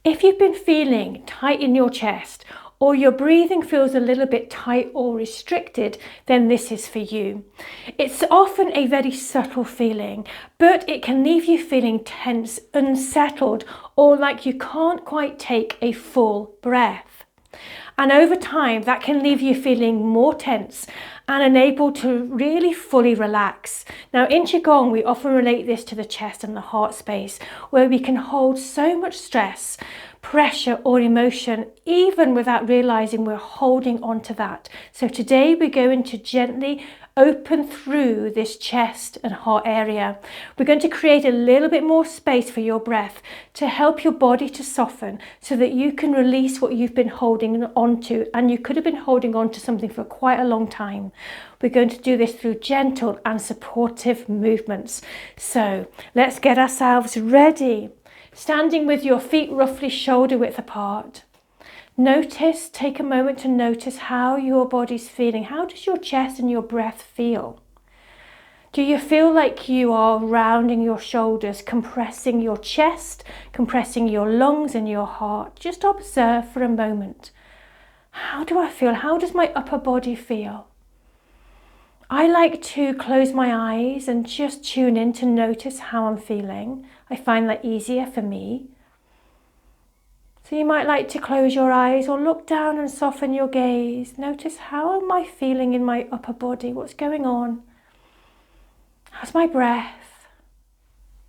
If you've been feeling tight in your chest, or your breathing feels a little bit tight or restricted, then this is for you. It's often a very subtle feeling, but it can leave you feeling tense, unsettled, or like you can't quite take a full breath. And over time, that can leave you feeling more tense and unable to really fully relax. Now, in Qigong, we often relate this to the chest and the heart space, where we can hold so much stress, pressure, or emotion, even without realizing we're holding on to that. So today, we're going to gently open through this chest and heart area. We're going to create a little bit more space for your breath to help your body to soften so that you can release what you've been holding on to, and you could have been holding on to something for quite a long time. We're going to do this through gentle and supportive movements. So let's get ourselves ready. Standing with your feet roughly shoulder width apart. Take a moment to notice how your body's feeling. How does your chest and your breath feel? Do you feel like you are rounding your shoulders, compressing your chest, compressing your lungs and your heart? Just observe for a moment. How do I feel? How does my upper body feel? I like to close my eyes and just tune in to notice how I'm feeling. I find that easier for me. So you might like to close your eyes or look down and soften your gaze. Notice, how am I feeling in my upper body? What's going on? How's my breath?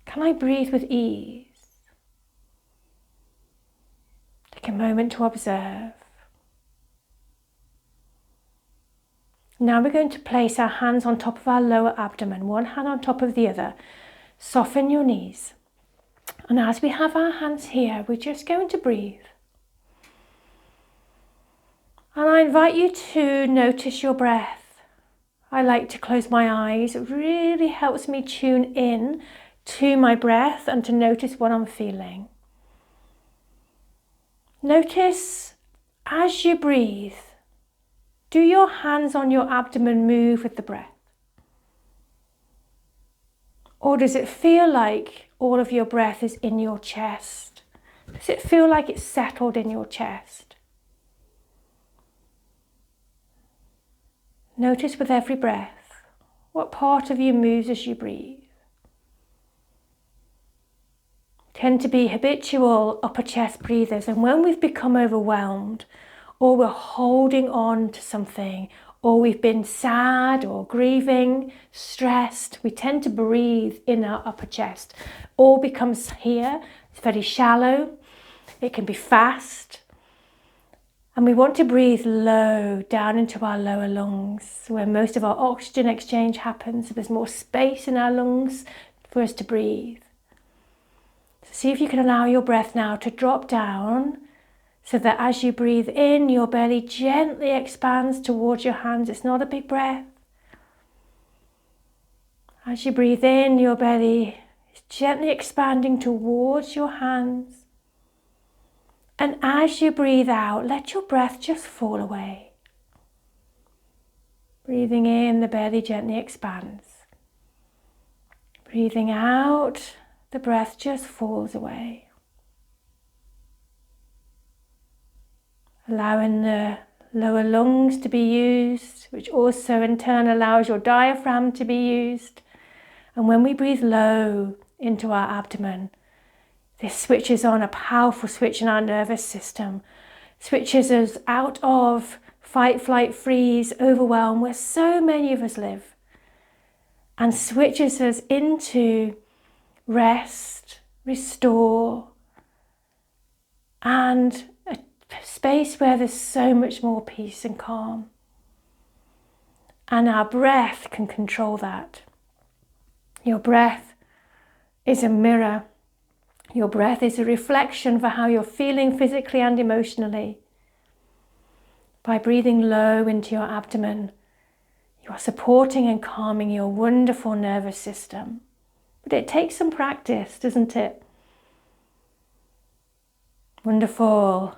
Can I breathe with ease? Take a moment to observe. Now we're going to place our hands on top of our lower abdomen, one hand on top of the other. Soften your knees. And as we have our hands here, we're just going to breathe. And I invite you to notice your breath. I like to close my eyes. It really helps me tune in to my breath and to notice what I'm feeling. Notice as you breathe, do your hands on your abdomen move with the breath? Or does it feel like all of your breath is in your chest? Does it feel like it's settled in your chest? Notice with every breath, what part of you moves as you breathe. Tend to be habitual upper chest breathers, and when we've become overwhelmed, or we're holding on to something, or we've been sad or grieving, stressed, we tend to breathe in our upper chest. All becomes here. It's very shallow. It can be fast. And we want to breathe low down into our lower lungs, where most of our oxygen exchange happens. So there's more space in our lungs for us to breathe. So see if you can allow your breath now to drop down, so that as you breathe in, your belly gently expands towards your hands. It's not a big breath. As you breathe in, your belly is gently expanding towards your hands. And as you breathe out, let your breath just fall away. Breathing in, the belly gently expands. Breathing out, the breath just falls away. Allowing the lower lungs to be used, which also in turn allows your diaphragm to be used. And when we breathe low into our abdomen, this switches on a powerful switch in our nervous system, switches us out of fight, flight, freeze, overwhelm, where so many of us live, and switches us into rest, restore, and a space where there's so much more peace and calm. And our breath can control that. Your breath is a mirror. Your breath is a reflection for how you're feeling physically and emotionally. By breathing low into your abdomen, you are supporting and calming your wonderful nervous system. But it takes some practice, doesn't it? Wonderful.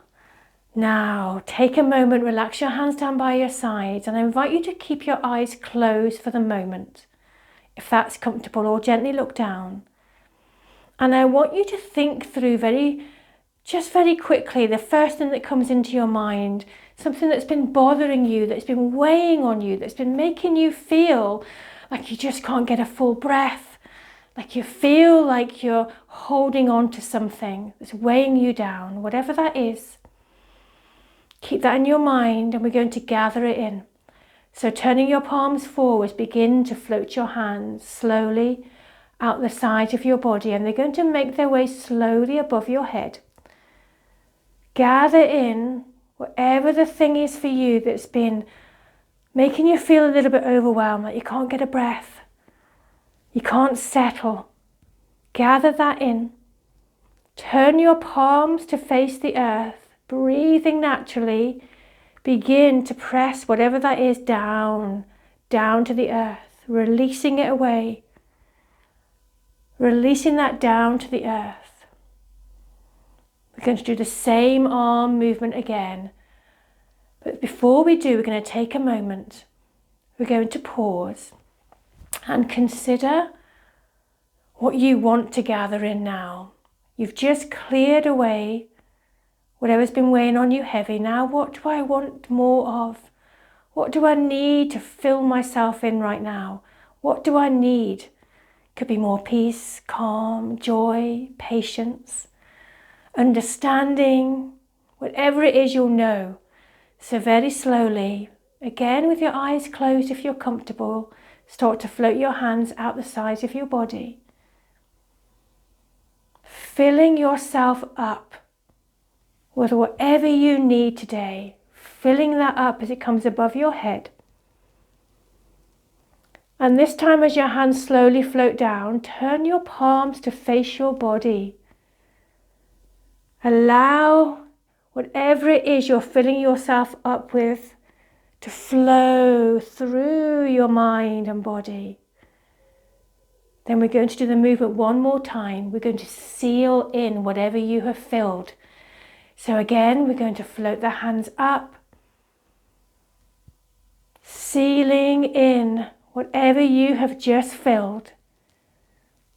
Now, take a moment, relax your hands down by your sides, and I invite you to keep your eyes closed for the moment, if that's comfortable, or gently look down. And I want you to think through very just very quickly, the first thing that comes into your mind, something that's been bothering you, that's been weighing on you, that's been making you feel like you just can't get a full breath, like you feel like you're holding on to something that's weighing you down, whatever that is. Keep that in your mind, and we're going to gather it in. So turning your palms forwards, begin to float your hands slowly out the side of your body, and they're going to make their way slowly above your head. Gather in whatever the thing is for you that's been making you feel a little bit overwhelmed, like you can't get a breath, you can't settle. Gather that in. Turn your palms to face the earth, breathing naturally. Begin to press whatever that is down to the earth, releasing it away. Releasing that down to the earth. We're going to do the same arm movement again. But before we do, we're going to take a moment. We're going to pause and consider what you want to gather in now. You've just cleared away whatever's been weighing on you heavy. Now, what do I want more of? What do I need to fill myself in right now? What do I need? Could be more peace, calm, joy, patience, understanding, whatever it is, you'll know. So very slowly, again with your eyes closed if you're comfortable, start to float your hands out the sides of your body. Filling yourself up with whatever you need today. Filling that up as it comes above your head. And this time, as your hands slowly float down, turn your palms to face your body. Allow whatever it is you're filling yourself up with to flow through your mind and body. Then we're going to do the movement one more time. We're going to seal in whatever you have filled. So again, we're going to float the hands up, sealing in whatever you have just filled.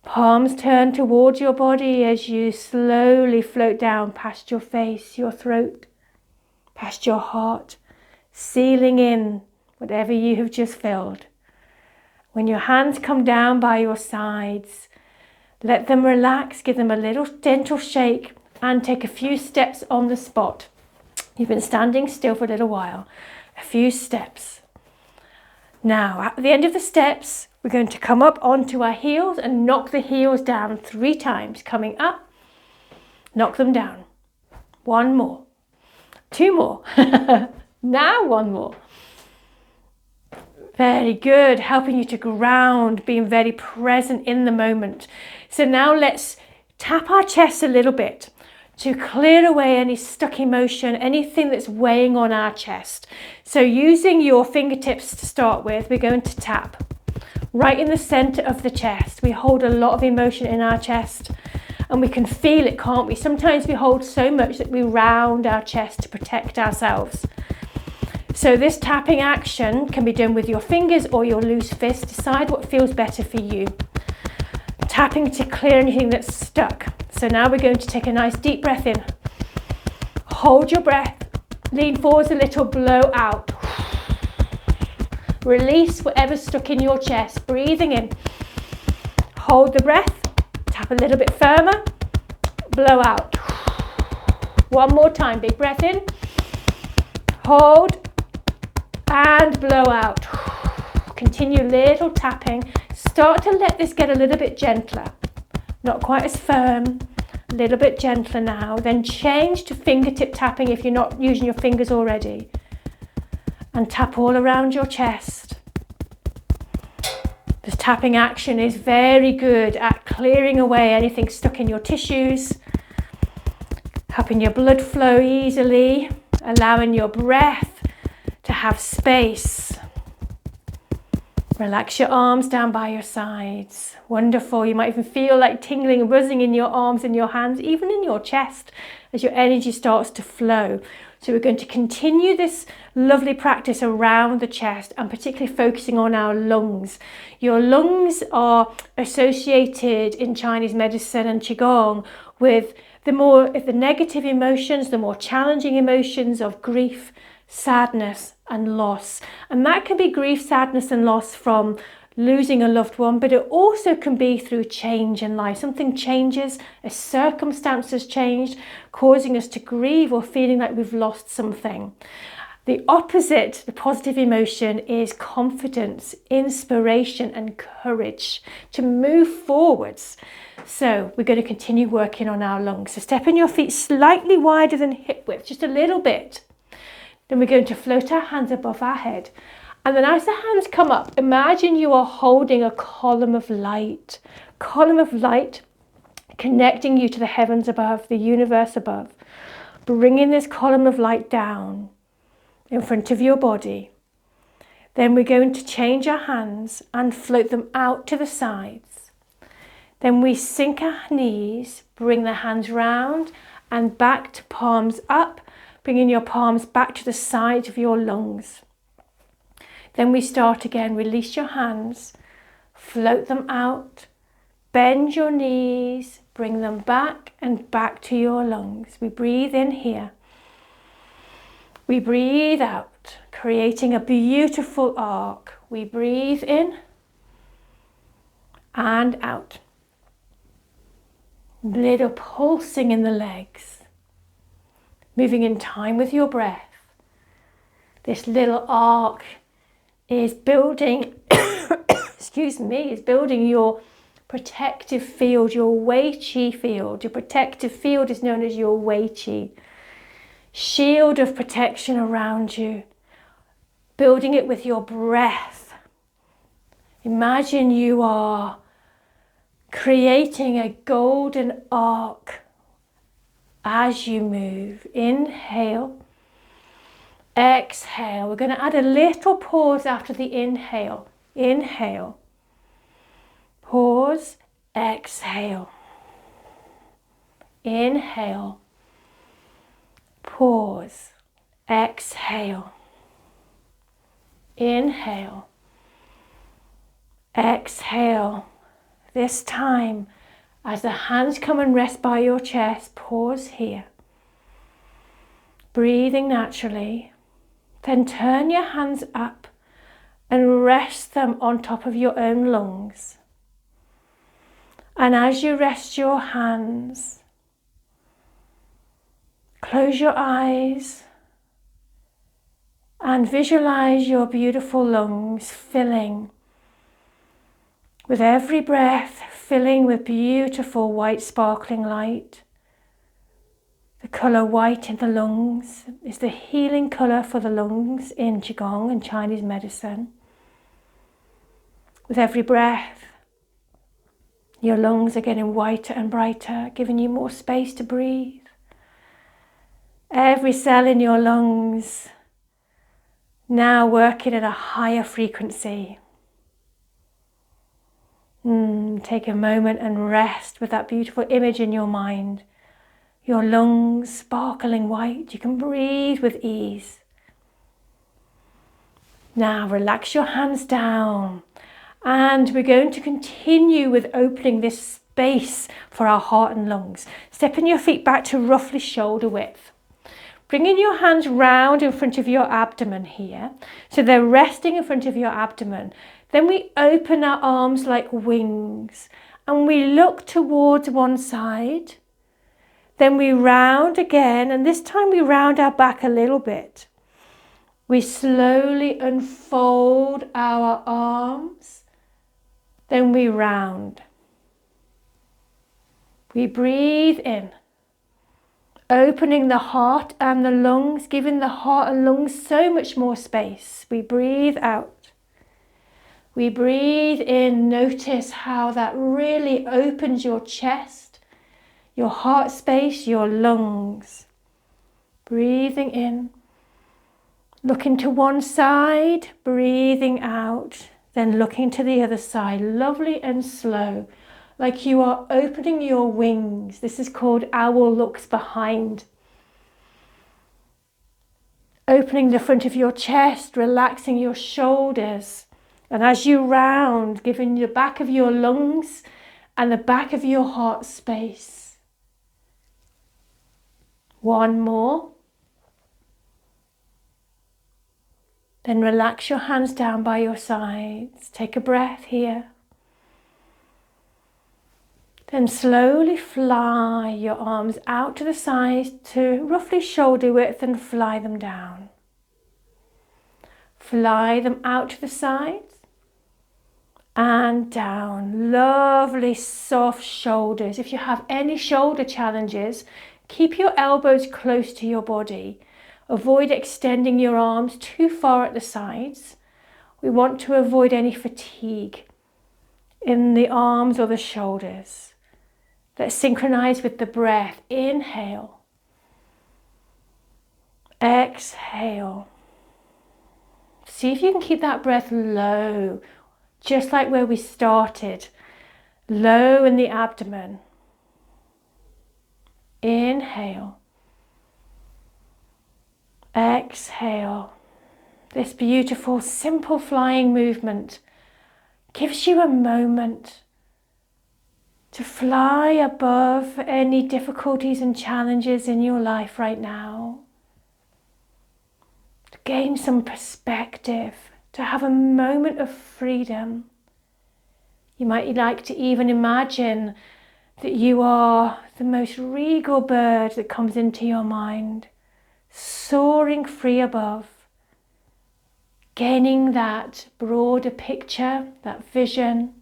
Palms turn towards your body as you slowly float down past your face, your throat, past your heart, sealing in whatever you have just filled. When your hands come down by your sides, let them relax, give them a little gentle shake, and take a few steps on the spot. You've been standing still for a little while. A few steps. Now, at the end of the steps, we're going to come up onto our heels and knock the heels down 3 times. Coming up, knock them down. 1 more. 2 more. Now 1 more. Very good. Helping you to ground, being very present in the moment. So now let's tap our chest a little bit to clear away any stuck emotion, anything that's weighing on our chest. So using your fingertips to start with, we're going to tap right in the center of the chest. We hold a lot of emotion in our chest and we can feel it, can't we? Sometimes we hold so much that we round our chest to protect ourselves. So this tapping action can be done with your fingers or your loose fist. Decide what feels better for you. Tapping to clear anything that's stuck. So now we're going to take a nice deep breath in. Hold your breath. Lean forwards a little, blow out. Release whatever's stuck in your chest. Breathing in. Hold the breath. Tap a little bit firmer. Blow out. 1 more time. Big breath in. Hold. And blow out. Continue little tapping. Start to let this get a little bit gentler. Not quite as firm. A little bit gentler now. Then change to fingertip tapping if you're not using your fingers already. And tap all around your chest. This tapping action is very good at clearing away anything stuck in your tissues. Helping your blood flow easily. Allowing your breath to have space. Relax your arms down by your sides. Wonderful. You might even feel like tingling and buzzing in your arms and your hands, even in your chest, as your energy starts to flow. So we're going to continue this lovely practice around the chest and particularly focusing on our lungs. Your lungs are associated in Chinese medicine and Qigong with the negative emotions, the more challenging emotions of grief, sadness and loss. And that can be grief, sadness and loss from losing a loved one, but it also can be through change in life. Something changes, a circumstance has changed, causing us to grieve or feeling like we've lost something. The opposite, the positive emotion, is confidence, inspiration and courage to move forwards. So we're going to continue working on our lungs. So stepping your feet slightly wider than hip width, just a little bit. Then we're going to float our hands above our head. And then as the hands come up, imagine you are holding a column of light connecting you to the heavens above, the universe above. Bringing this column of light down in front of your body. Then we're going to change our hands and float them out to the sides. Then we sink our knees, bring the hands round and back to palms up, bringing your palms back to the sides of your lungs. Then we start again, release your hands, float them out, bend your knees, bring them back and back to your lungs. We breathe in here. We breathe out, creating a beautiful arc. We breathe in and out. Little pulsing in the legs, moving in time with your breath. This little arc is building, is building your protective field, your Wei Qi field. Your protective field is known as your Wei Qi. Shield of protection around you. Building it with your breath. Imagine you are creating a golden arc as you move. Inhale. Exhale. We're going to add a little pause after the inhale. Inhale. Pause. Exhale. Inhale. Pause. Exhale. Inhale. Exhale. This time, as the hands come and rest by your chest, pause here. Breathing naturally. Then turn your hands up and rest them on top of your own lungs. And as you rest your hands, close your eyes and visualize your beautiful lungs filling with every breath, filling with beautiful white sparkling light. The colour white in the lungs is the healing colour for the lungs in Qigong and Chinese medicine. With every breath, your lungs are getting whiter and brighter, giving you more space to breathe. Every cell in your lungs now working at a higher frequency. Take a moment and rest with that beautiful image in your mind. Your lungs sparkling white. You can breathe with ease. Now relax your hands down. And we're going to continue with opening this space for our heart and lungs. Stepping your feet back to roughly shoulder width. Bringing your hands round in front of your abdomen here. So they're resting in front of your abdomen. Then we open our arms like wings. And we look towards one side. Then we round again, and this time we round our back a little bit. We slowly unfold our arms, then we round. We breathe in, opening the heart and the lungs, giving the heart and lungs so much more space. We breathe out. We breathe in, notice how that really opens your chest, your heart space, your lungs. Breathing in, looking to one side, breathing out, then looking to the other side, lovely and slow, like you are opening your wings. This is called owl looks behind. Opening the front of your chest, relaxing your shoulders, and as you round, giving the back of your lungs and the back of your heart space. One more. Then relax your hands down by your sides. Take a breath here. Then slowly fly your arms out to the sides to roughly shoulder width and fly them down. Fly them out to the sides and down. Lovely soft shoulders. If you have any shoulder challenges, keep your elbows close to your body. Avoid extending your arms too far at the sides. We want to avoid any fatigue in the arms or the shoulders. Let's synchronize with the breath. Inhale. Exhale. See if you can keep that breath low, just like where we started. Low in the abdomen. Inhale. Exhale. This beautiful, simple flying movement gives you a moment to fly above any difficulties and challenges in your life right now. To gain some perspective, to have a moment of freedom. You might like to even imagine that you are the most regal bird that comes into your mind, soaring free above, gaining that broader picture, that vision.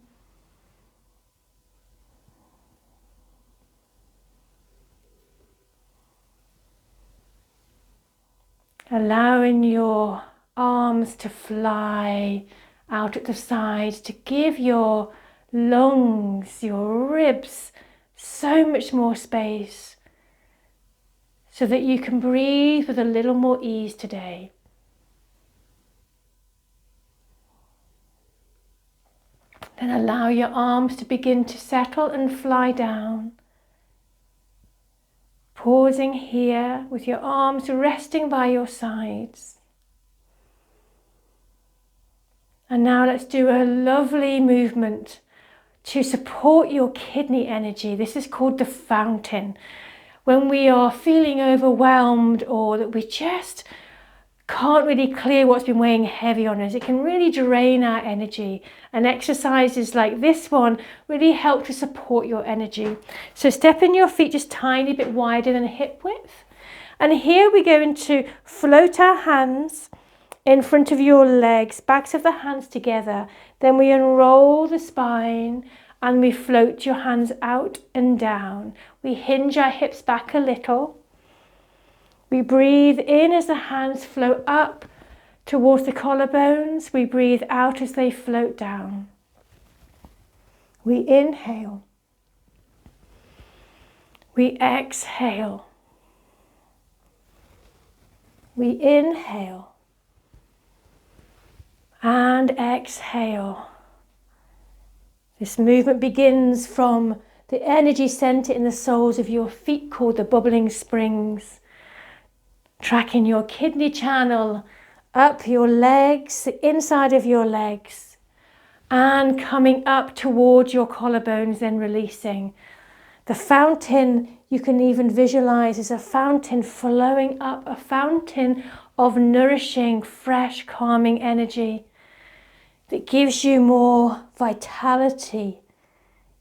Allowing your arms to fly out at the sides to give your lungs, your ribs, so much more space so that you can breathe with a little more ease today. Then allow your arms to begin to settle and fly down. Pausing here with your arms resting by your sides. And now let's do a lovely movement to support your kidney energy. This is called the fountain. When we are feeling overwhelmed or that we just can't really clear what's been weighing heavy on us, it can really drain our energy. And exercises like this one really help to support your energy. So stepping your feet just tiny bit wider than hip width. And here we're going to float our hands in front of your legs, backs of the hands together. Then we unroll the spine and we float your hands out and down. We hinge our hips back a little. We breathe in as the hands float up towards the collarbones. We breathe out as they float down. We inhale. We exhale. We inhale. And exhale. This movement begins from the energy center in the soles of your feet called the bubbling springs. Tracking your kidney channel up your legs, the inside of your legs, and coming up towards your collarbones, then releasing. The fountain you can even visualize as a fountain flowing up, a fountain of nourishing, fresh, calming energy that gives you more vitality,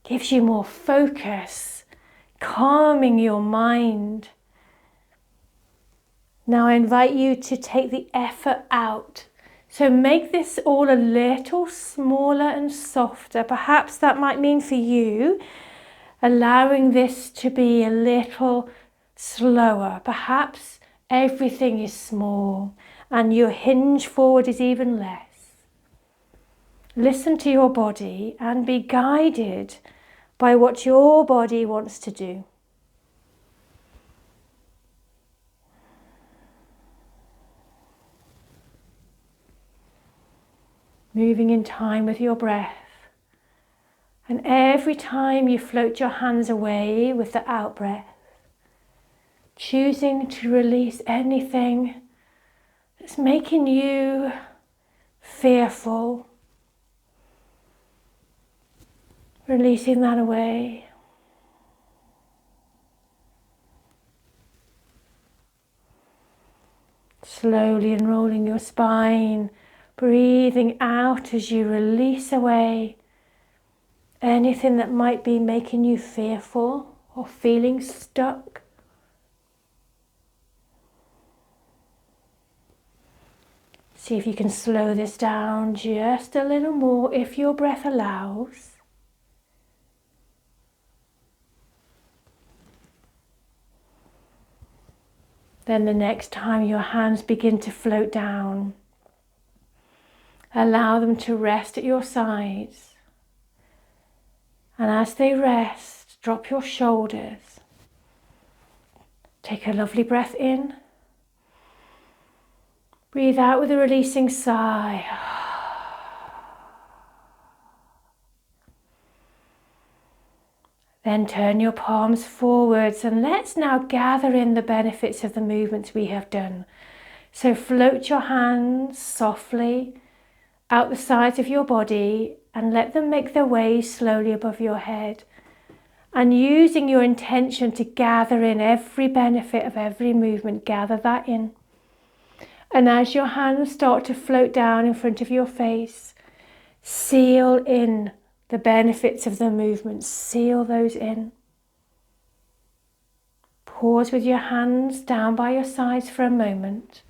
gives you more focus, calming your mind. Now I invite you to take the effort out. So make this all a little smaller and softer. Perhaps that might mean for you allowing this to be a little slower. Perhaps everything is small and your hinge forward is even less. Listen to your body and be guided by what your body wants to do. Moving in time with your breath. And every time you float your hands away with the out breath, choosing to release anything that's making you fearful, releasing that away. Slowly unrolling your spine, breathing out as you release away anything that might be making you fearful or feeling stuck. See if you can slow this down just a little more if your breath allows. Then the next time your hands begin to float down, allow them to rest at your sides. And as they rest, drop your shoulders. Take a lovely breath in. Breathe out with a releasing sigh. Then turn your palms forwards and let's now gather in the benefits of the movements we have done. So float your hands softly out the sides of your body and let them make their way slowly above your head. And using your intention to gather in every benefit of every movement, gather that in. And as your hands start to float down in front of your face, seal in the benefits of the movement, seal those in. Pause with your hands down by your sides for a moment.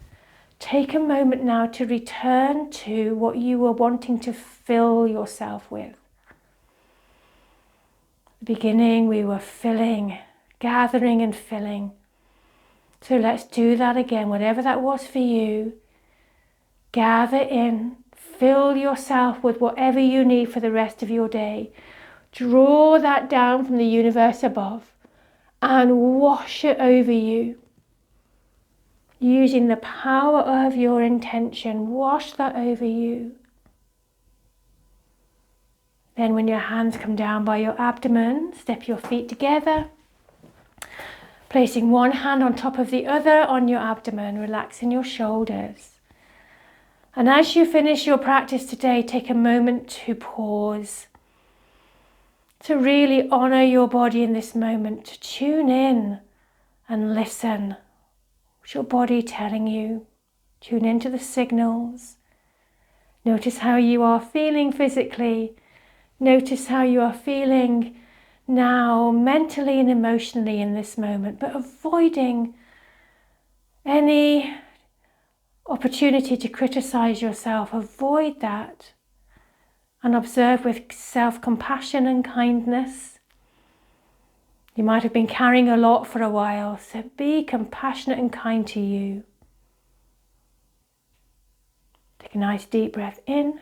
Take a moment now to return to what you were wanting to fill yourself with. At the beginning we were filling, gathering and filling. So let's do that again, whatever that was for you. Gather in, fill yourself with whatever you need for the rest of your day. Draw that down from the universe above and wash it over you. Using the power of your intention, wash that over you. Then when your hands come down by your abdomen, step your feet together. Placing one hand on top of the other on your abdomen, relaxing your shoulders. And as you finish your practice today, take a moment to pause, to really honour your body in this moment, to tune in and listen. What's your body telling you? Tune into the signals. Notice how you are feeling physically. Notice how you are feeling now mentally and emotionally in this moment, but avoiding any opportunity to criticize yourself. Avoid that and observe with self-compassion and kindness. You might have been carrying a lot for a while, so be compassionate and kind to you. Take a nice deep breath in.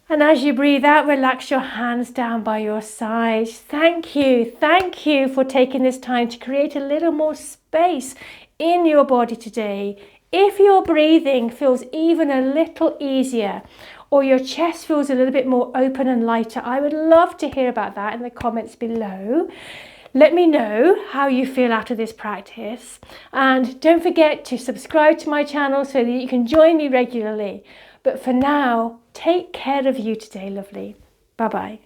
And as you breathe out, relax your hands down by your sides. Thank you for taking this time to create a little more space in your body today. If your breathing feels even a little easier or your chest feels a little bit more open and lighter, I would love to hear about that in the comments below. Let me know how you feel after this practice. And don't forget to subscribe to my channel so that you can join me regularly. But for now, take care of you today, lovely. Bye-bye.